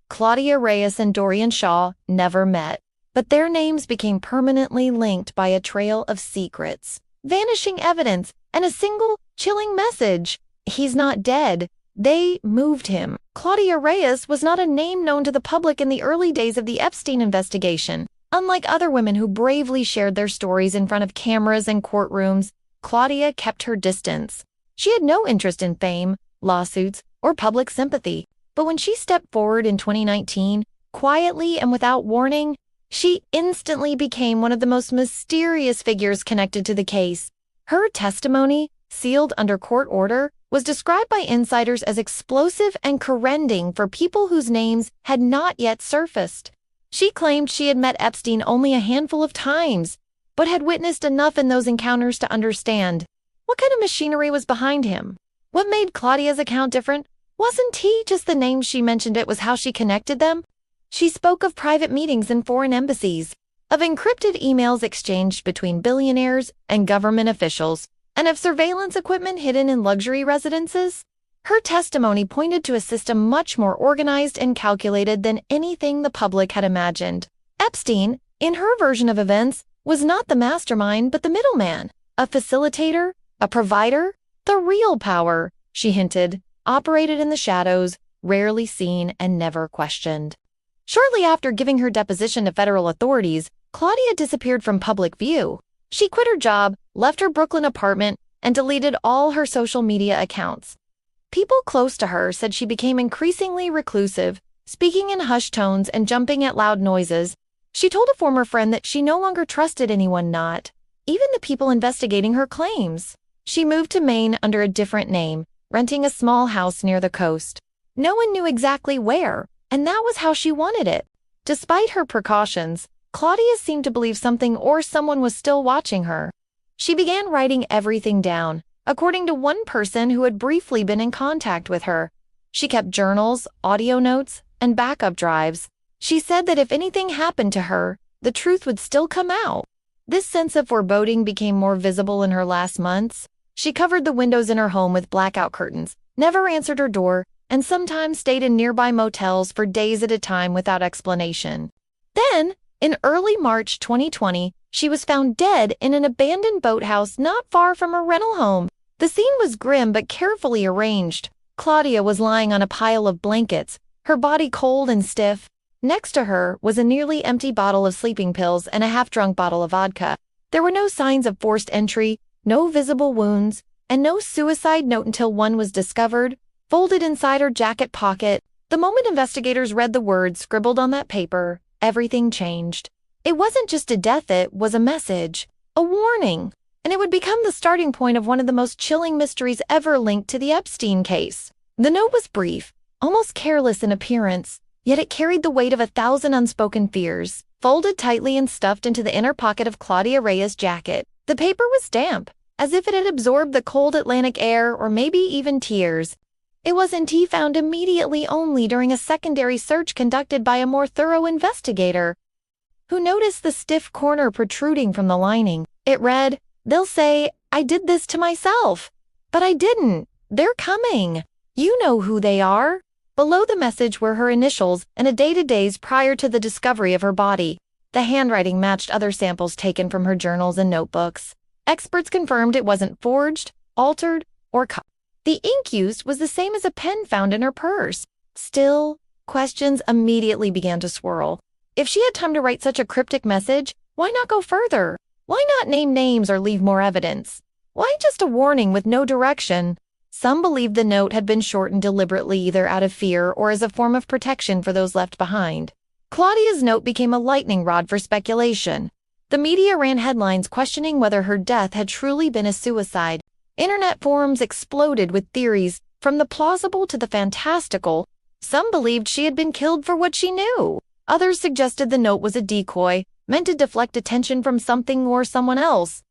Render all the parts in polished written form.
Claudia Reyes and Dorian never met, but their names became permanently linked by a trail of secrets, vanishing evidence, and a single, chilling message. He's not dead. They moved him. Claudia Reyes was not a name known to the public in the early days of the Epstein investigation. Unlike other women who bravely shared their stories in front of cameras and courtrooms, Claudia kept her distance. She had no interest in fame, lawsuits, or public sympathy. But when she stepped forward in 2019, quietly and without warning, she instantly became one of the most mysterious figures connected to the case. Her testimony, sealed under court order, was described by insiders as explosive and corrending for people whose names had not yet surfaced. She claimed she had met Epstein only a handful of times, but had witnessed enough in those encounters to understand what kind of machinery was behind him. What made Claudia's account different? Wasn't he just the names she mentioned, it was how she connected them? She spoke of private meetings in foreign embassies, of encrypted emails exchanged between billionaires and government officials, and of surveillance equipment hidden in luxury residences. Her testimony pointed to a system much more organized and calculated than anything the public had imagined. Epstein, in her version of events, was not the mastermind but the middleman, a facilitator, a provider. The real power, she hinted, operated in the shadows, rarely seen and never questioned. Shortly after giving her deposition to federal authorities, Claudia disappeared from public view. She quit her job, left her Brooklyn apartment, and deleted all her social media accounts. People close to her said she became increasingly reclusive, speaking in hushed tones and jumping at loud noises. She told a former friend that she no longer trusted anyone, not even the people investigating her claims. She moved to Maine under a different name, renting a small house near the coast. No one knew exactly where, and that was how she wanted it. Despite her precautions, Claudia seemed to believe something or someone was still watching her. She began writing everything down, according to one person who had briefly been in contact with her. She kept journals, audio notes, and backup drives. She said that if anything happened to her, the truth would still come out. This sense of foreboding became more visible in her last months. She covered the windows in her home with blackout curtains, never answered her door, and sometimes stayed in nearby motels for days at a time without explanation. Then, in early March 2020, she was found dead in an abandoned boathouse not far from her rental home. The scene was grim but carefully arranged. Claudia was lying on a pile of blankets, her body cold and stiff. Next to her was a nearly empty bottle of sleeping pills and a half-drunk bottle of vodka. There were no signs of forced entry, no visible wounds, and no suicide note until one was discovered, folded inside her jacket pocket. The moment investigators read the words scribbled on that paper, everything changed. It wasn't just a death, it was a message, a warning, and it would become the starting point of one of the most chilling mysteries ever linked to the Epstein case. The note was brief, almost careless in appearance, yet it carried the weight of 1,000 unspoken fears. Folded tightly and stuffed into the inner pocket of Claudia Reyes' jacket, the paper was damp, as if it had absorbed the cold Atlantic air or maybe even tears. It was indeed found immediately only during a secondary search conducted by a more thorough investigator, who noticed the stiff corner protruding from the lining. It read, "They'll say, I did this to myself. But I didn't. They're coming. You know who they are." Below the message were her initials and a date of days prior to the discovery of her body. The handwriting matched other samples taken from her journals and notebooks. Experts confirmed it wasn't forged, altered, or cut. The ink used was the same as a pen found in her purse. Still, questions immediately began to swirl. If she had time to write such a cryptic message, why not go further? Why not name names or leave more evidence? Why just a warning with no direction? Some believed the note had been shortened deliberately, either out of fear or as a form of protection for those left behind. Claudia's note became a lightning rod for speculation. The media ran headlines questioning whether her death had truly been a suicide. Internet forums exploded with theories, from the plausible to the fantastical. Some believed she had been killed for what she knew. Others suggested the note was a decoy, meant to deflect attention from something or someone else.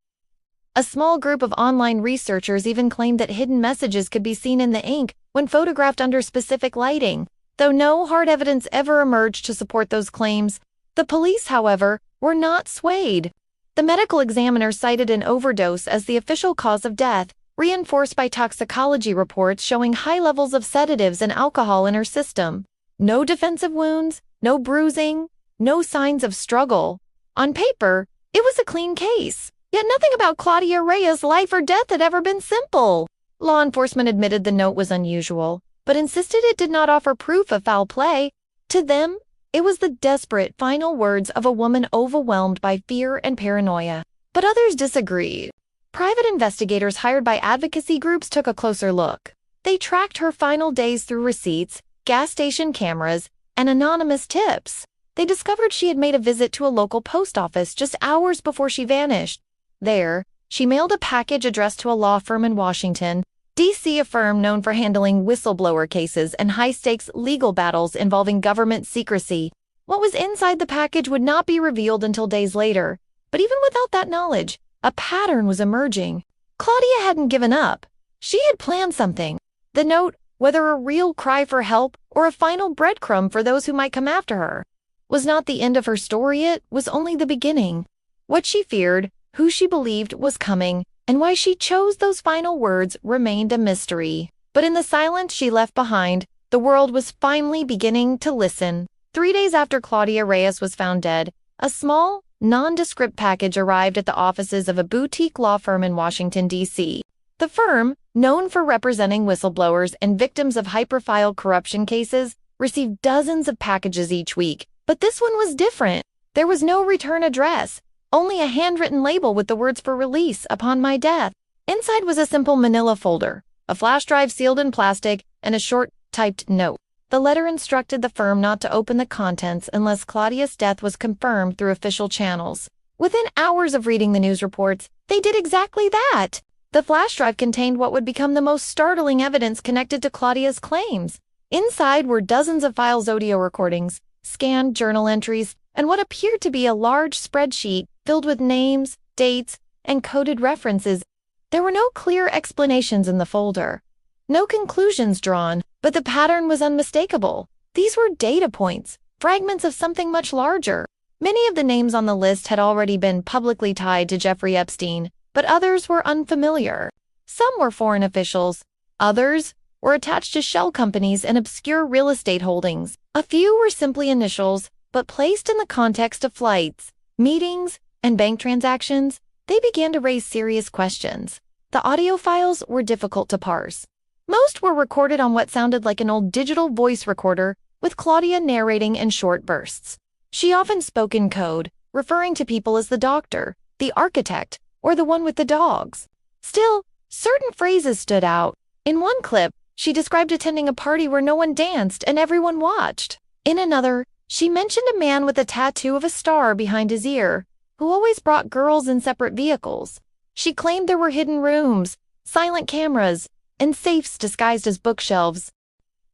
A small group of online researchers even claimed that hidden messages could be seen in the ink when photographed under specific lighting. Though no hard evidence ever emerged to support those claims, the police, however, were not swayed. The medical examiner cited an overdose as the official cause of death, reinforced by toxicology reports showing high levels of sedatives and alcohol in her system. No defensive wounds, no bruising, no signs of struggle. On paper, it was a clean case. Yet nothing about Claudia Reyes' life or death had ever been simple. Law enforcement admitted the note was unusual, but insisted it did not offer proof of foul play. To them, it was the desperate final words of a woman overwhelmed by fear and paranoia. But others disagreed. Private investigators hired by advocacy groups took a closer look. They tracked her final days through receipts, gas station cameras, and anonymous tips. They discovered she had made a visit to a local post office just hours before she vanished. There, she mailed a package addressed to a law firm in Washington, D.C., a firm known for handling whistleblower cases and high-stakes legal battles involving government secrecy. What was inside the package would not be revealed until days later. But even without that knowledge, a pattern was emerging. Claudia hadn't given up. She had planned something. The note, whether a real cry for help or a final breadcrumb for those who might come after her, was not the end of her story. It was only the beginning. What she feared, who she believed was coming, and why she chose those final words remained a mystery. But in the silence she left behind, the world was finally beginning to listen. 3 days after Claudia Reyes was found dead, a small, nondescript package arrived at the offices of a boutique law firm in Washington, D.C. The firm, known for representing whistleblowers and victims of high-profile corruption cases, received dozens of packages each week. But this one was different. There was no return address, only a handwritten label with the words "for release upon my death." Inside was a simple manila folder, a flash drive sealed in plastic, and a short, typed note. The letter instructed the firm not to open the contents unless Claudia's death was confirmed through official channels. Within hours of reading the news reports, they did exactly that. The flash drive contained what would become the most startling evidence connected to Claudia's claims. Inside were dozens of files, audio recordings, scanned journal entries, and what appeared to be a large spreadsheet filled with names, dates, and coded references. There were no clear explanations in the folder, no conclusions drawn, but the pattern was unmistakable. These were data points, fragments of something much larger. Many of the names on the list had already been publicly tied to Jeffrey Epstein, but others were unfamiliar. Some were foreign officials, others were attached to shell companies and obscure real estate holdings. A few were simply initials, but placed in the context of flights, meetings, and bank transactions, they began to raise serious questions. The audio files were difficult to parse. Most were recorded on what sounded like an old digital voice recorder, with Claudia narrating in short bursts. She often spoke in code, referring to people as the doctor, the architect, or the one with the dogs. Still, certain phrases stood out. In one clip, she described attending a party where no one danced and everyone watched. In another, she mentioned a man with a tattoo of a star behind his ear, who always brought girls in separate vehicles. She claimed there were hidden rooms, silent cameras, and safes disguised as bookshelves.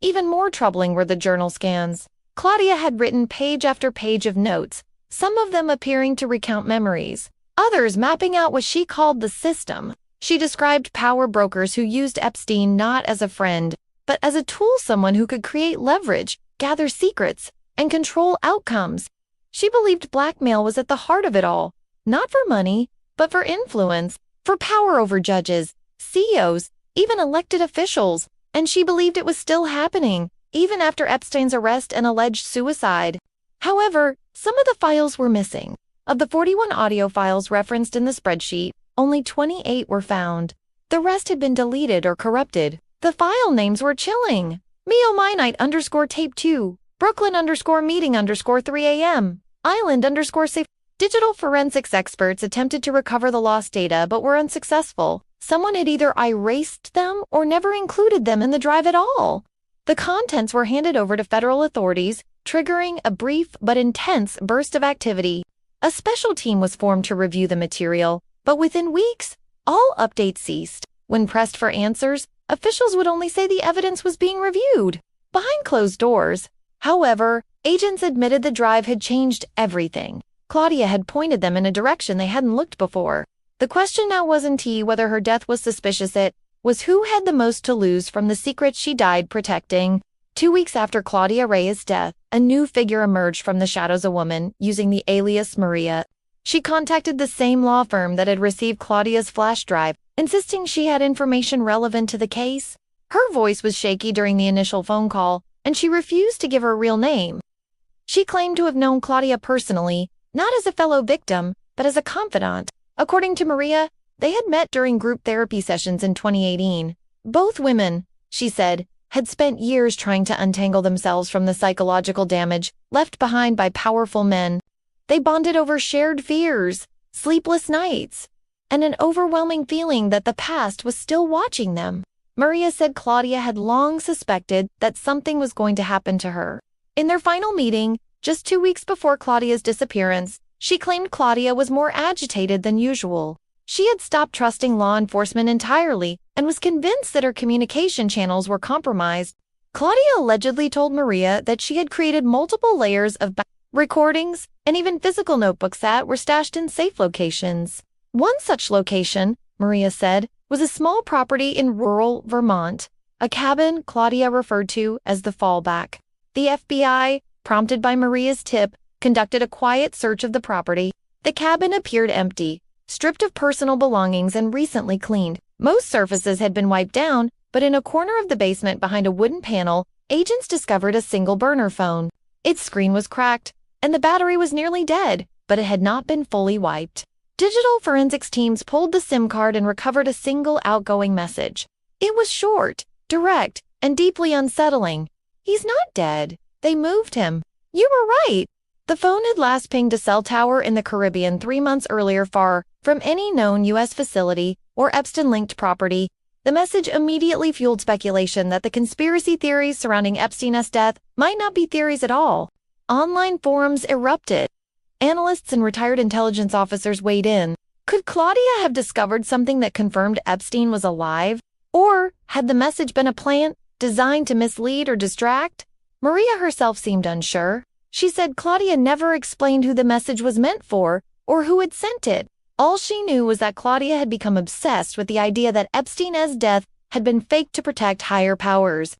Even more troubling were the journal scans. Claudia had written page after page of notes, some of them appearing to recount memories, others mapping out what she called the system. She described power brokers who used Epstein not as a friend, but as a tool, someone who could create leverage, gather secrets, and control outcomes. She believed blackmail was at the heart of it all, not for money, but for influence, for power over judges, CEOs, even elected officials, and she believed it was still happening, even after Epstein's arrest and alleged suicide. However, some of the files were missing. Of the 41 audio files referenced in the spreadsheet, only 28 were found. The rest had been deleted or corrupted. The file names were chilling. Meominite_tape 2, Brooklyn_meeting_3 a.m., Island_safe. Digital forensics experts attempted to recover the lost data but were unsuccessful. Someone had either erased them or never included them in the drive at all. The contents were handed over to federal authorities, triggering a brief but intense burst of activity. A special team was formed to review the material, but within weeks, all updates ceased. When pressed for answers, officials would only say the evidence was being reviewed. Behind closed doors, however, agents admitted the drive had changed everything. Claudia had pointed them in a direction they hadn't looked before. The question now wasn't whether her death was suspicious, it was who had the most to lose from the secrets she died protecting. 2 weeks after Claudia Reyes' death, a new figure emerged from the shadows, a woman using the alias Maria. She contacted the same law firm that had received Claudia's flash drive, insisting she had information relevant to the case. Her voice was shaky during the initial phone call, and she refused to give her real name. She claimed to have known Claudia personally, not as a fellow victim, but as a confidant. According to Maria, they had met during group therapy sessions in 2018. Both women, she said, had spent years trying to untangle themselves from the psychological damage left behind by powerful men. They bonded over shared fears, sleepless nights, and an overwhelming feeling that the past was still watching them. Maria said Claudia had long suspected that something was going to happen to her. In their final meeting, just 2 weeks before Claudia's disappearance, she claimed Claudia was more agitated than usual. She had stopped trusting law enforcement entirely and was convinced that her communication channels were compromised. Claudia allegedly told Maria that she had created multiple layers of recordings and even physical notebooks that were stashed in safe locations. One such location, Maria said, was a small property in rural Vermont, a cabin Claudia referred to as the fallback. The FBI, prompted by Maria's tip, conducted a quiet search of the property. The cabin appeared empty, stripped of personal belongings and recently cleaned. Most surfaces had been wiped down, but in a corner of the basement behind a wooden panel, agents discovered a single burner phone. Its screen was cracked, and the battery was nearly dead, but it had not been fully wiped. Digital forensics teams pulled the SIM card and recovered a single outgoing message. It was short, direct, and deeply unsettling. "He's not dead. They moved him. You were right." The phone had last pinged a cell tower in the Caribbean 3 months earlier, far from any known U.S. facility or Epstein-linked property. The message immediately fueled speculation that the conspiracy theories surrounding Epstein's death might not be theories at all. Online forums erupted. Analysts and retired intelligence officers weighed in. Could Claudia have discovered something that confirmed Epstein was alive? Or had the message been a plant designed to mislead or distract? Maria herself seemed unsure. She said Claudia never explained who the message was meant for or who had sent it. All she knew was that Claudia had become obsessed with the idea that Epstein's death had been faked to protect higher powers.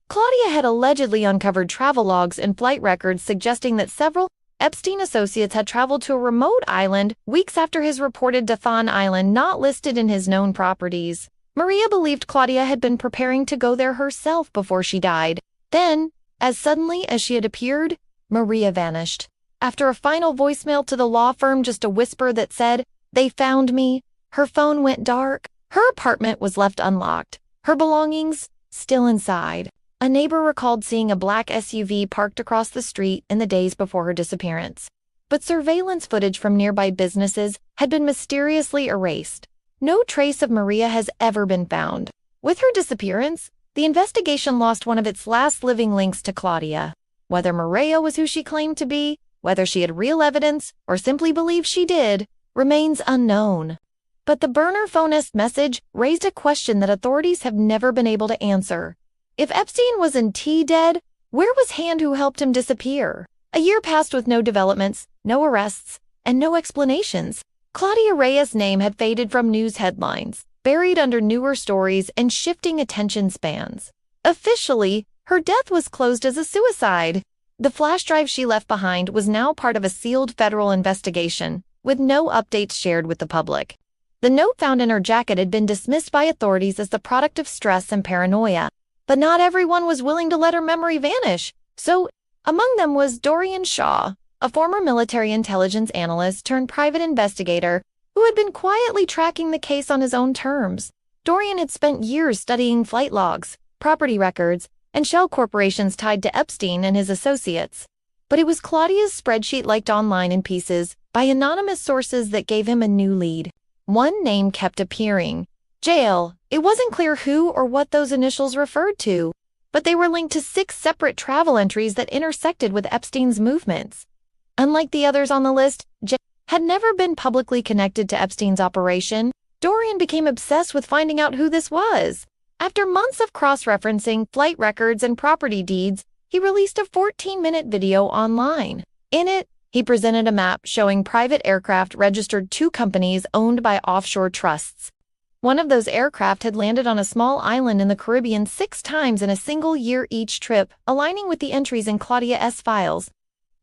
Claudia had allegedly uncovered travel logs and flight records suggesting that several Epstein associates had traveled to a remote island weeks after his reported death on island not listed in his known properties. Maria believed Claudia had been preparing to go there herself before she died. Then, as suddenly as she had appeared, Maria vanished. After a final voicemail to the law firm, just a whisper that said, "They found me," her phone went dark. Her apartment was left unlocked, her belongings still inside. A neighbor recalled seeing a black SUV parked across the street in the days before her disappearance. But surveillance footage from nearby businesses had been mysteriously erased. No trace of Maria has ever been found. With her disappearance, the investigation lost one of its last living links to Claudia. Whether Maria was who she claimed to be, whether she had real evidence, or simply believed she did, remains unknown. But the burner phone-esque message raised a question that authorities have never been able to answer. If Epstein was indeed dead, where was Hand who helped him disappear? A year passed with no developments, no arrests, and no explanations. Claudia Reyes' name had faded from news headlines, buried under newer stories and shifting attention spans. Officially, her death was closed as a suicide. The flash drive she left behind was now part of a sealed federal investigation, with no updates shared with the public. The note found in her jacket had been dismissed by authorities as the product of stress and paranoia. But not everyone was willing to let her memory vanish. So, among them was Dorian Shaw, a former military intelligence analyst turned private investigator who had been quietly tracking the case on his own terms. Dorian had spent years studying flight logs, property records, and shell corporations tied to Epstein and his associates. But it was Claudia's spreadsheet liked online in pieces by anonymous sources that gave him a new lead. One name kept appearing: jail. It wasn't clear who or what those initials referred to, but they were linked to 6 separate travel entries that intersected with Epstein's movements. Unlike the others on the list, jail had never been publicly connected to Epstein's operation. Dorian became obsessed with finding out who this was. After months of cross-referencing flight records and property deeds, he released a 14-minute video online. In it, he presented a map showing private aircraft registered to companies owned by offshore trusts. One of those aircraft had landed on a small island in the Caribbean 6 times in a single year each trip, aligning with the entries in Claudia's files.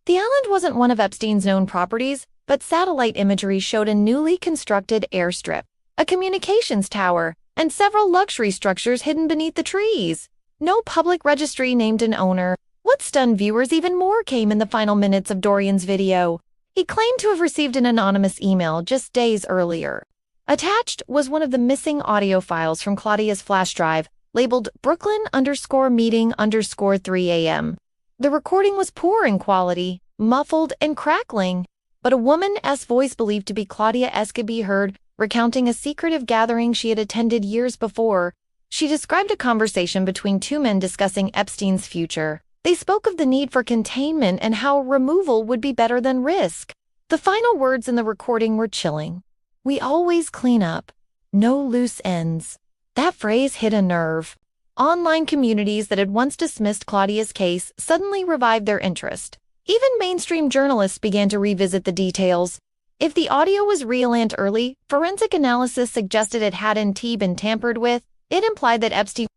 The island wasn't one of Epstein's known properties, but satellite imagery showed a newly constructed airstrip, a communications tower, and several luxury structures hidden beneath the trees. No public registry named an owner. What stunned viewers even more came in the final minutes of Dorian's video. He claimed to have received an anonymous email just days earlier. Attached was one of the missing audio files from Claudia's flash drive, labeled Brooklyn_meeting_3 a.m. The recording was poor in quality, muffled and crackling, but a woman's voice believed to be Claudia's could be heard recounting a secretive gathering she had attended years before. She described a conversation between two men discussing Epstein's future. They spoke of the need for containment and how removal would be better than risk. The final words in the recording were chilling. "We always clean up. No loose ends." That phrase hit a nerve. Online communities that had once dismissed Claudia's case suddenly revived their interest. Even mainstream journalists began to revisit the details. If the audio was real and early, forensic analysis suggested it hadn't been tampered with. It implied that Epstein's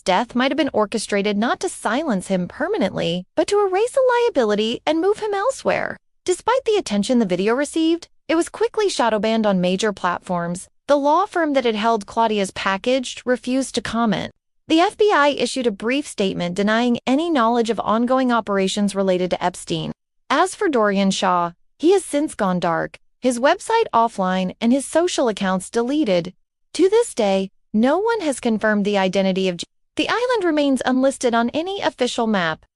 death might have been orchestrated not to silence him permanently, but to erase a liability and move him elsewhere. Despite the attention the video received, it was quickly shadow banned on major platforms. The law firm that had held Claudia's package refused to comment. The FBI issued a brief statement denying any knowledge of ongoing operations related to Epstein. As for Dorian Shaw, he has since gone dark, his website offline and his social accounts deleted. To this day, no one has confirmed the identity of the island remains unlisted on any official map.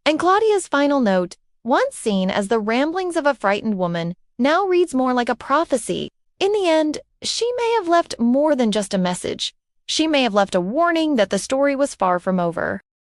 And Claudia's final note, once seen as the ramblings of a frightened woman, now reads more like a prophecy. In the end, she may have left more than just a message. She may have left a warning that the story was far from over.